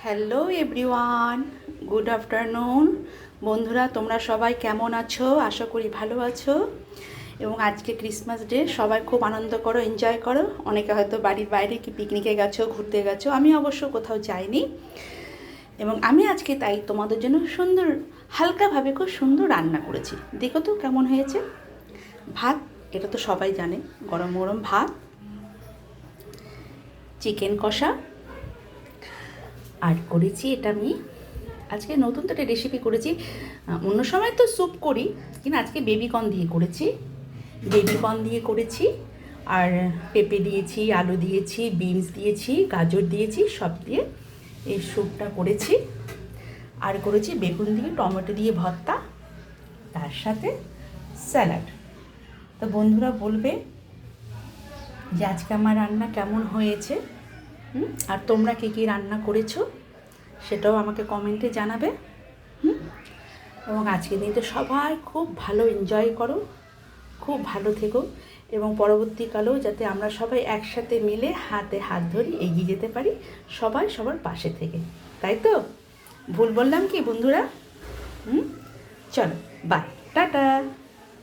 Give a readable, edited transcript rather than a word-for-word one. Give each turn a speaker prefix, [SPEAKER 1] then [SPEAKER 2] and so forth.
[SPEAKER 1] Hello everyone, good afternoon. বন্ধুরা, তোমরা সবাই কেমন আছো? আশা করি ভালো আছো। এবং আজকে ক্রিসমাস ডে, সবাই খুব আনন্দ করো, এনজয় করো। অনেকে হয়তো বাড়ির বাইরে কি পিকনিকে গেছো, ঘুরতে গেছো। আমি অবশ্য কোথাও যাইনি। এবং আমি আজকে তাই তোমাদের জন্য সুন্দর হালকাভাবে খুব সুন্দর রান্না করেছি। দেখো তো কেমন হয়েছে। ভাত, এটা তো সবাই জানে, গরম গরম ভাত, চিকেন কষা, আর করেছি এটা আমি আজকে নতুন তো একটা রেসিপি করেছি। অন্য সময় তো স্যুপ করি, কিন্তু আজকে বেবিকর্ন দিয়ে করেছি। আর পেঁপে দিয়েছি, আলু দিয়েছি, বিনস দিয়েছি, গাজর দিয়েছি, সব দিয়ে এই স্যুপটা করেছি। আর করেছি বেগুন দিয়ে টমেটো দিয়ে ভর্তা, তার সাথে স্যালাড। তো বন্ধুরা বলবে যে আজকে আমার রান্না কেমন হয়েছে, আর তোমরা কী কী রান্না করেছো সেটাও আমাকে কমেন্টে জানাবে। এবং আজকের দিনটা সবাই খুব ভালো এনজয় করো, খুব ভালো থেকো, এবং পরবর্তীকালেও যাতে আমরা সবাই একসাথে মিলে হাতে হাত ধরে এগিয়ে যেতে পারি, সবাই সবার পাশে থেকে। তাই তো? ভুল বললাম কি বন্ধুরা? চলো, বাই, টাটা।